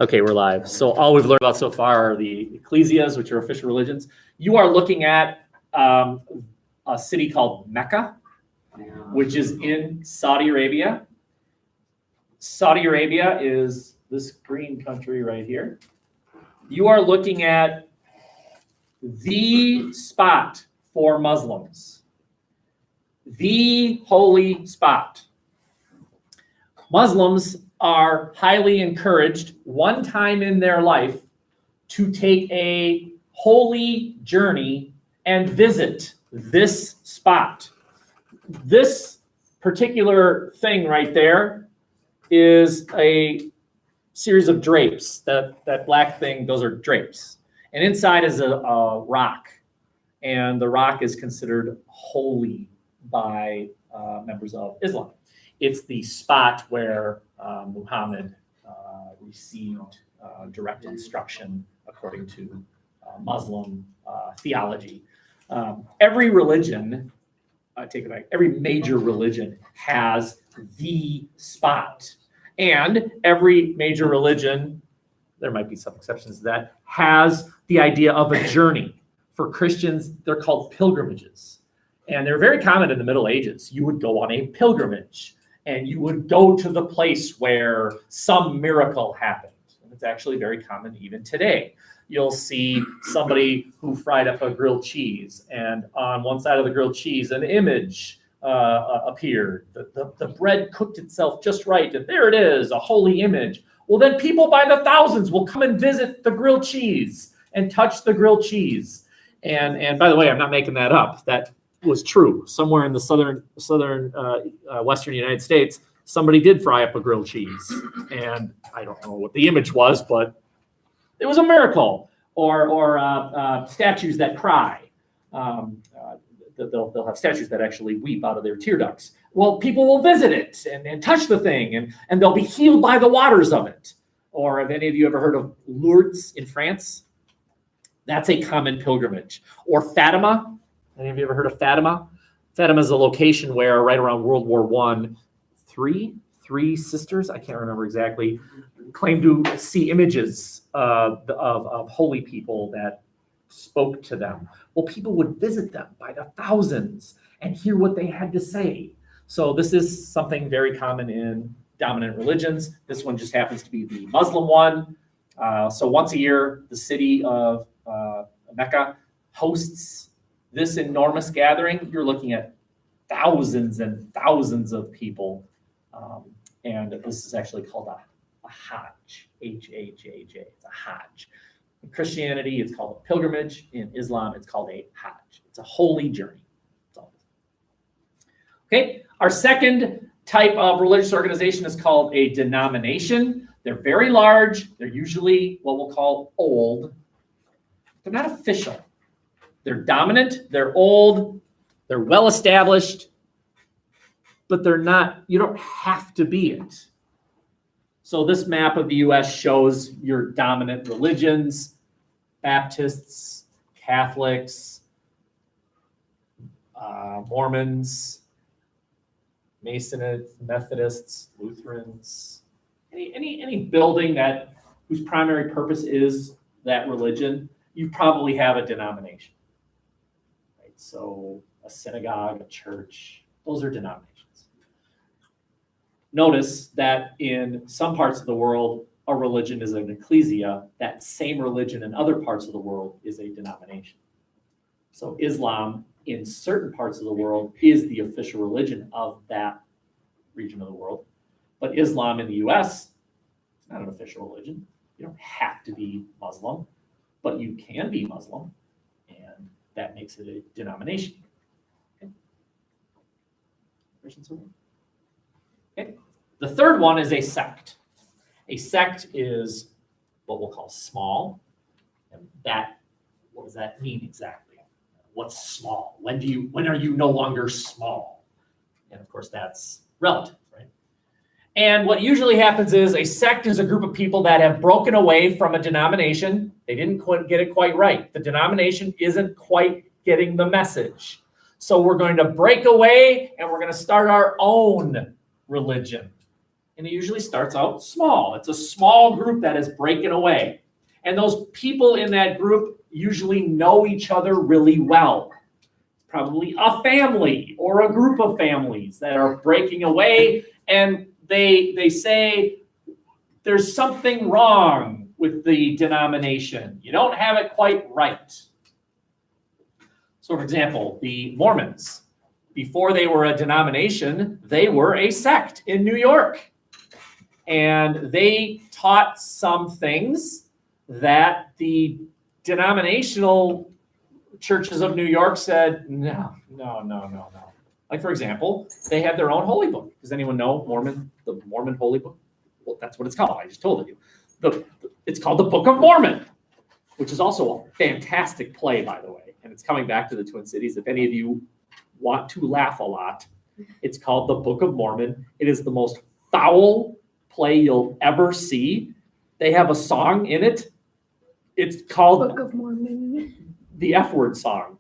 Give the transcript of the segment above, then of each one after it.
Okay, we're live. So all we've learned about so far are the ecclesias, which are official religions. You are looking at a city called Mecca, which is in Saudi Arabia. Saudi Arabia is this green country right here. You are looking at the spot for Muslims, the holy spot. Muslims are highly encouraged one time in their life to take a holy journey and visit this spot. This particular thing right there is a series of drapes. That black thing, those are drapes. And inside is a rock. And the rock is considered holy by members of Islam. It's the spot where Muhammad received direct instruction according to Muslim theology. Every religion, take it back, every major religion has the spot. And every major religion, there might be some exceptions to that, has the idea of a journey. For Christians, they're called pilgrimages. And they're very common in the Middle Ages. You would go on a pilgrimage. And you would go to the place where some miracle happened. And it's actually very common even today. You'll see somebody who fried up a grilled cheese, and on one side of the grilled cheese, an image appeared. The bread cooked itself just right, and there it is, a holy image. Well, then people by the thousands will come and visit the grilled cheese and touch the grilled cheese. And by the way, I'm not making that up. That was true. Somewhere in the southern western United States, somebody did fry up a grilled cheese, and I don't know what the image was, but it was a miracle. Or statues that cry. They'll have statues that actually weep out of their tear ducts. Well, people will visit it and touch the thing, and they'll be healed by the waters of it. Or have any of you ever heard of Lourdes in France? That's a common pilgrimage. Or Fatima. Any of you ever heard of Fatima? Fatima is a location where right around World War I, three sisters, I can't remember exactly, claimed to see images of holy people that spoke to them. Well, people would visit them by the thousands and hear what they had to say. So this is something very common in dominant religions. This one just happens to be the Muslim one. So once a year, the city of Mecca hosts this enormous gathering. You're looking at thousands and thousands of people. And this is actually called a Hajj, H-A-J-J. It's a Hajj. In Christianity, it's called a pilgrimage. In Islam, it's called a Hajj. It's a holy journey. Okay, our second type of religious organization is called a denomination. They're very large. They're usually what we'll call old. They're not official. They're dominant, they're old, they're well established, but they're not, you don't have to be it. So this map of the US shows your dominant religions: Baptists, Catholics, Mormons, Masonists, Methodists, Lutherans, any building whose primary purpose is that religion, you probably have a denomination. So a synagogue, a church, those are denominations. Notice that in some parts of the world, a religion is an ecclesia. That same religion in other parts of the world is a denomination. So Islam in certain parts of the world is the official religion of that region of the world. But Islam in the US, it's not an official religion. You don't have to be Muslim, but you can be Muslim. And that makes it a denomination. Okay. Okay. The third one is a sect. A sect is what we'll call small. And what does that mean exactly? What's small? When are you no longer small? And of course, that's relative, right? And what usually happens is a sect is a group of people that have broken away from a denomination. They didn't get it quite right. The denomination isn't quite getting the message. So we're going to break away and we're going to start our own religion. And it usually starts out small. It's a small group that is breaking away. And those people in that group usually know each other really well. Probably a family or a group of families that are breaking away, and they say there's something wrong with the denomination. You don't have it quite right. So for example, the Mormons, before they were a denomination, they were a sect in New York. And they taught some things that the denominational churches of New York said, no. Like, for example, they had their own holy book. Does anyone know the Mormon holy book? Well, that's what it's called. I just told you. It's called the Book of Mormon, which is also a fantastic play, by the way. And it's coming back to the Twin Cities. If any of you want to laugh a lot, it's called the Book of Mormon. It is the most foul play you'll ever see. They have a song in it. It's called Book of Mormon. The F word song.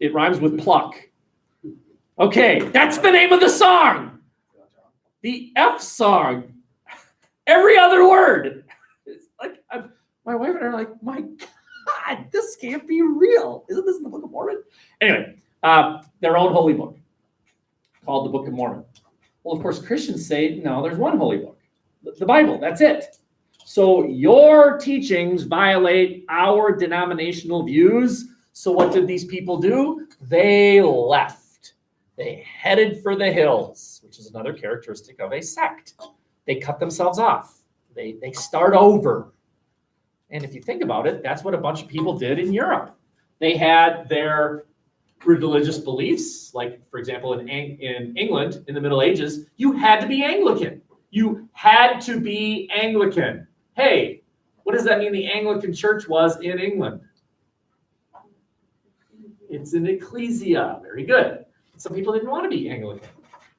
It rhymes with pluck. Okay, that's the name of the song. The F song. Every other word. It's like my wife and I are like, my God, this can't be real. Isn't this in the Book of Mormon? Anyway, their own holy book called the Book of Mormon. Well, of course, Christians say, no, there's one holy book, the Bible, that's it. So your teachings violate our denominational views. So what did these people do? They left. They headed for the hills, which is another characteristic of a sect. They cut themselves off. They start over. And if you think about it, that's what a bunch of people did in Europe. They had their religious beliefs, like, for example, in England in the Middle Ages, you had to be Anglican. You had to be Anglican. Hey, what does that mean the Anglican Church was in England? It's an ecclesia. Very good. Some people didn't want to be Anglican.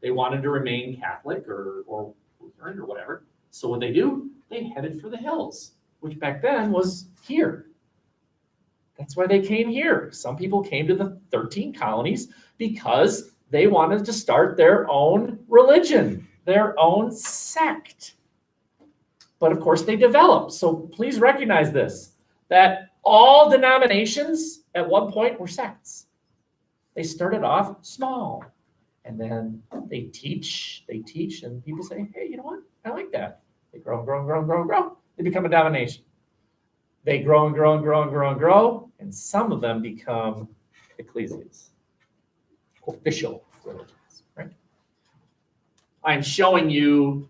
They wanted to remain Catholic or Lutheran or whatever. So what they do? They headed for the hills, which back then was here. That's why they came here. Some people came to the 13 colonies because they wanted to start their own religion, their own sect. But of course they developed. So please recognize this, that all denominations at one point were sects. They started off small, and then they teach, and people say, hey, you know what? I like that. They grow. They become a denomination. They grow and grow, and some of them become ecclesias, official religions, right? I'm showing you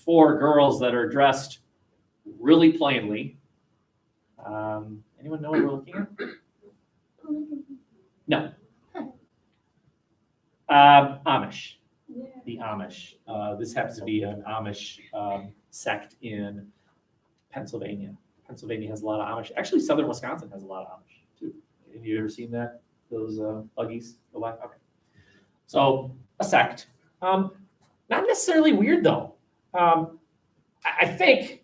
4 girls that are dressed really plainly. Anyone know what we're looking at? No. Amish. Yeah. The Amish. This happens to be an Amish sect in Pennsylvania. Pennsylvania has a lot of Amish. Actually, southern Wisconsin has a lot of Amish too. Have you ever seen that? Those buggies? Okay. So a sect. Not necessarily weird though. I think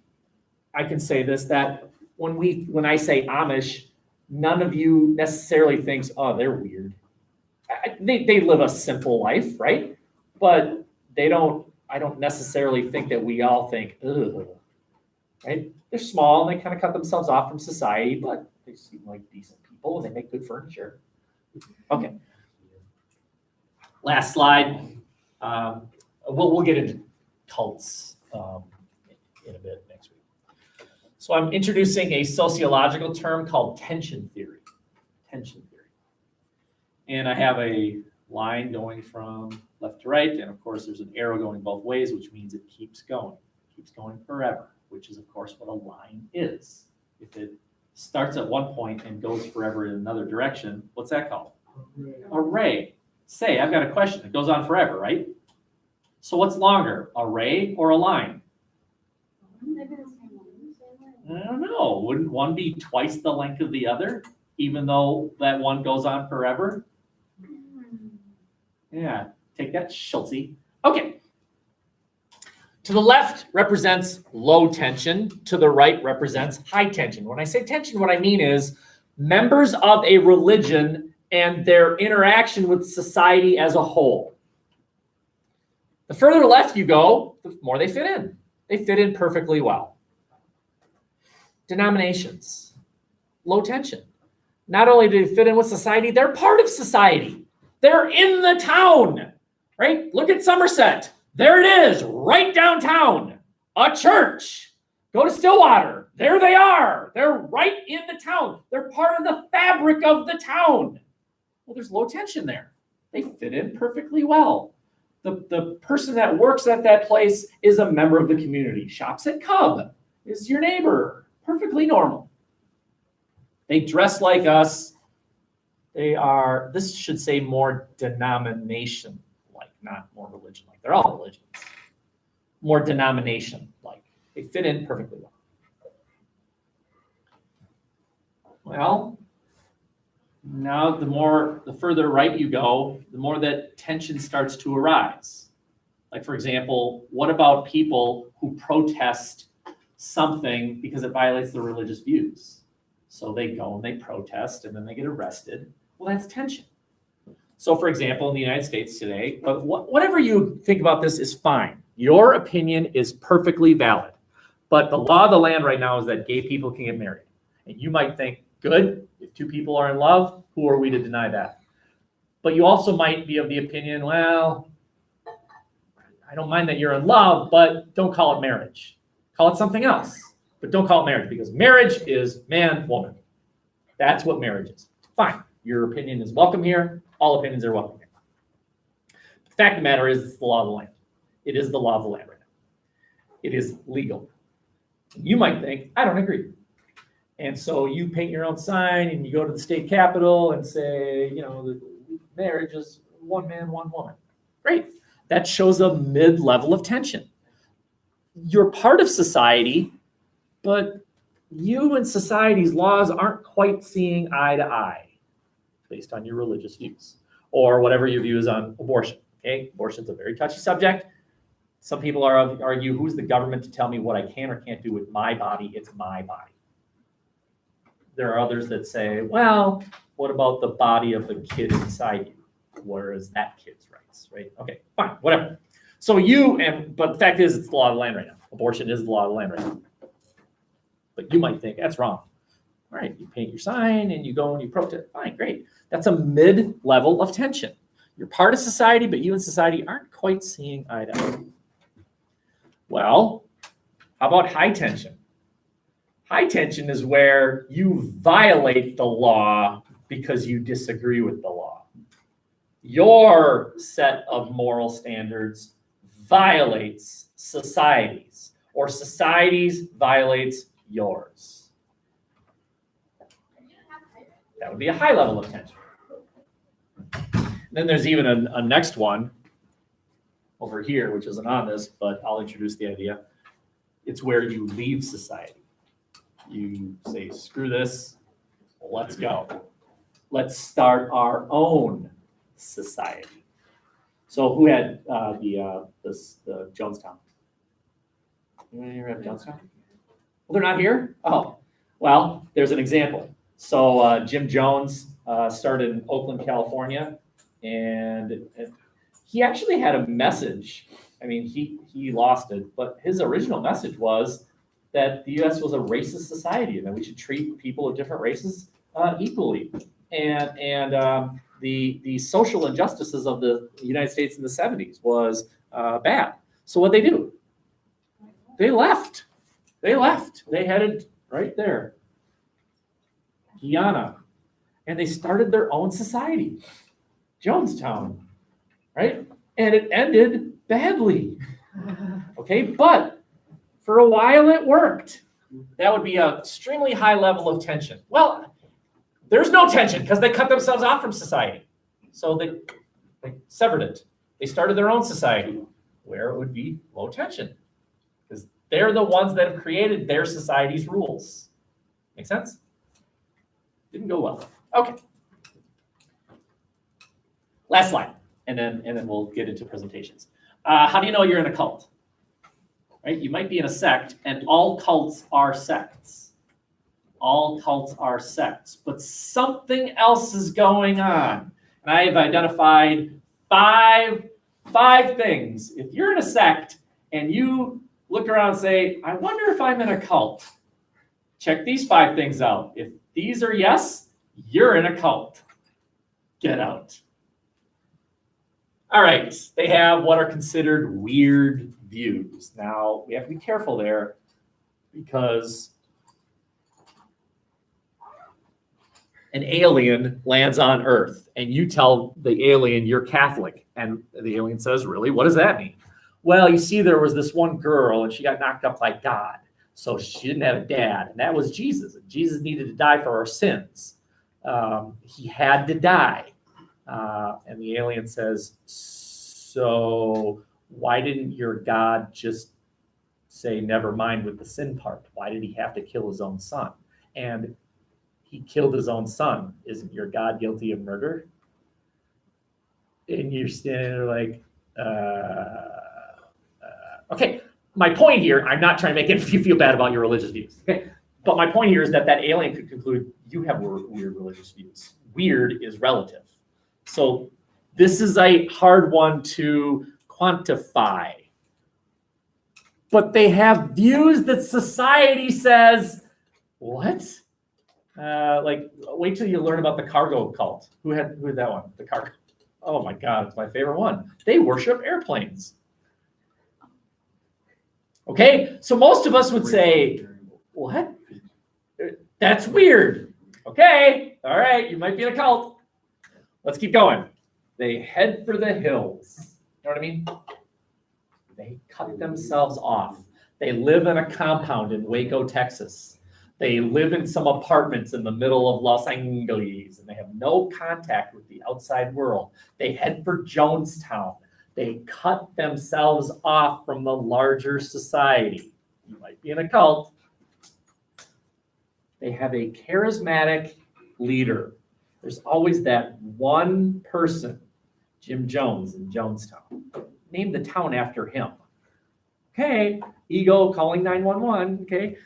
I can say this, that when I say Amish, none of you necessarily thinks, oh, they're weird. They live a simple life, right? But I don't necessarily think that we all think, ugh, right? They're small and they kind of cut themselves off from society, but they seem like decent people and they make good furniture. Okay. Last slide. We'll get into cults in a bit next week. So I'm introducing a sociological term called tension theory. Tension theory. And I have a line going from left to right, and of course there's an arrow going both ways, which means it keeps going forever, which is of course what a line is. If it starts at one point and goes forever in another direction, what's that called? A ray. Say, I've got a question. It goes on forever, right? So what's longer, a ray or a line? I don't know. Wouldn't one be twice the length of the other, even though that one goes on forever? Yeah, take that, Schultze. Okay. To the left represents low tension. To the right represents high tension. When I say tension, what I mean is members of a religion and their interaction with society as a whole. The further left you go, the more they fit in. They fit in perfectly well. Denominations, low tension. Not only do they fit in with society, they're part of society. They're in the town, right? Look at Somerset. There it is, right downtown, a church. Go to Stillwater. There they are. They're right in the town. They're part of the fabric of the town. Well, there's low tension there. They fit in perfectly well. The person that works at that place is a member of the community. Shops at Cub, is your neighbor. Perfectly normal. They dress like us. They are, this should say more denomination-like, not more religion-like. They're all religions. More denomination-like. They fit in perfectly well. Well, now the further right you go, the more that tension starts to arise. Like, for example, what about people who protest something because it violates their religious views? So they go and they protest and then they get arrested. Well, that's tension. So, for example, in the United States today, whatever you think about this is fine. Your opinion is perfectly valid. But the law of the land right now is that gay people can get married. And you might think, good, if two people are in love, who are we to deny that? But you also might be of the opinion, well, I don't mind that you're in love, but don't call it marriage. Call it something else, but don't call it marriage, because marriage is man, woman. That's what marriage is. Fine, your opinion is welcome here. All opinions are welcome here. The fact of the matter is, it's the law of the land. It is the law of the land right now. It is legal. You might think, I don't agree. And so you paint your own sign and you go to the state capitol and say, the marriage is one man, one woman. Great. That shows a mid-level of tension. You're part of society, but you and society's laws aren't quite seeing eye to eye based on your religious views or whatever your views on abortion. Okay, abortion's a very touchy subject. Some people argue, who's the government to tell me what I can or can't do with my body? It's my body. There are others that say, well, what about the body of the kid inside you? Where is that kid's rights, right? Okay, fine, whatever. So but the fact is, it's the law of the land right now. Abortion is the law of the land right now. But you might think, that's wrong. All right, you paint your sign and you go and you protest. Fine, great. That's a mid-level of tension. You're part of society, but you and society aren't quite seeing eye to eye. Well, how about high tension? High tension is where you violate the law because you disagree with the law. Your set of moral standards violates society's, or society's violates yours. That would be a high level of tension. Then there's even a next one over here, which isn't on this, but I'll introduce the idea. It's where you leave society. You say, screw this, let's go. Let's start our own society. So who had the Jonestown? Anyone here have Jonestown? Well, they're not here? Oh, well, there's an example. So Jim Jones started in Oakland, California, and he actually had a message. I mean, he lost it, but his original message was that the U.S. was a racist society and that we should treat people of different races equally. And the social injustices of the United States in the 70s was bad. So what they do? They left. They headed right there, Guyana, and they started their own society, Jonestown, right? And it ended badly. Okay, but for a while it worked. That would be an extremely high level of tension. Well, there's no tension because they cut themselves off from society. So they severed it. They started their own society where it would be low tension because they're the ones that have created their society's rules. Make sense? Didn't go well. Okay. Last slide, and then we'll get into presentations. How do you know you're in a cult? Right? You might be in a sect, and all cults are sects. All cults are sects, but something else is going on. And I have identified 5 5 things. If you're in a sect and you look around and say, I wonder if I'm in a cult, check these 5 things out. If these are yes, you're in a cult. Get out. All right, they have what are considered weird views. Now, we have to be careful there because an alien lands on Earth and you tell the alien you're Catholic. And the alien says, really? What does that mean? Well, you see, there was this one girl and she got knocked up by God. So she didn't have a dad, and that was Jesus. And Jesus needed to die for our sins. He had to die. And the alien says, so why didn't your God just say, never mind with the sin part? Why did he have to kill his own son? And he killed his own son. Isn't your God guilty of murder? And you're standing there like, okay. My point here, I'm not trying to make you feel bad about your religious views, okay? But my point here is that alien could conclude you have weird religious views. Weird is relative. So this is a hard one to quantify. But they have views that society says, what? Like, wait till you learn about the cargo cult. Who had that one? The cargo. Oh my God, it's my favorite one. They worship airplanes. Okay, so most of us would say, what? That's weird. Okay, all right, you might be in a cult. Let's keep going. They head for the hills. You know what I mean? They cut themselves off. They live in a compound in Waco, Texas. They live in some apartments in the middle of Los Angeles, and they have no contact with the outside world. They head for Jonestown. They cut themselves off from the larger society. You might be in a cult. They have a charismatic leader. There's always that one person, Jim Jones in Jonestown. Name the town after him. Okay, ego calling 911. Okay,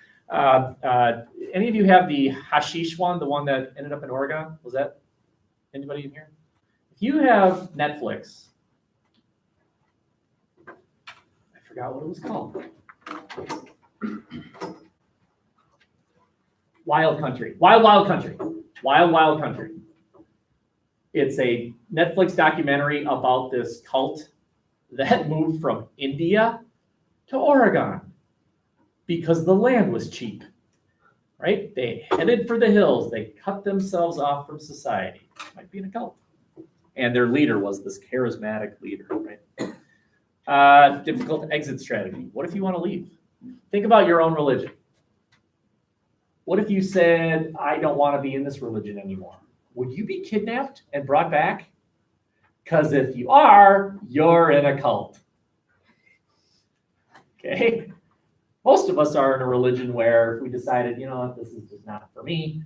any of you have the hashish one, the one that ended up in Oregon? Was that anybody in here? If you have Netflix, I forgot what it was called. Wild Country. Wild Country. Wild Country. It's a Netflix documentary about this cult that moved from India to Oregon because the land was cheap, right? They headed for the hills. They cut themselves off from society. Might be in a cult. And their leader was this charismatic leader, right? Difficult exit strategy. What if you want to leave? Think about your own religion. What if you said, I don't want to be in this religion anymore? Would you be kidnapped and brought back? Because if you are, you're in a cult. Okay? Most of us are in a religion where if we decided, you know, this is just not for me,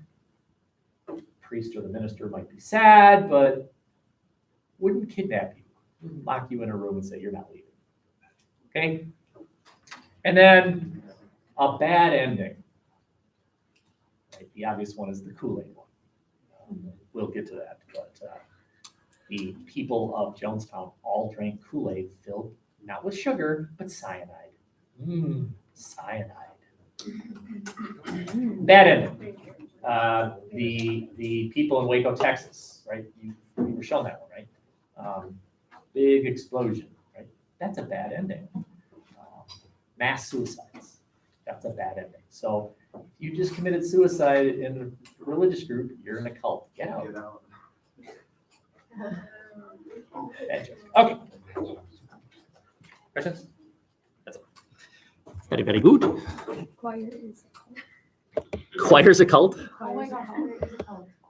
the priest or the minister might be sad, but wouldn't kidnap you, wouldn't lock you in a room and say, you're not leaving. Okay? And then a bad ending. Right? The obvious one is the Kool-Aid one. We'll get to that, but the people of Jonestown all drank Kool-Aid filled not with sugar, but cyanide. Cyanide. Bad ending. The people in Waco, Texas, right? You were shown that one, right? Big explosion, right? That's a bad ending. Mass suicides. That's a bad ending. So if you just committed suicide in a religious group, you're in a cult. Get out. Bad joke. Okay. Questions? That's it. Very, very good. Choir is a cult. Choir's a cult? Choir is a cult.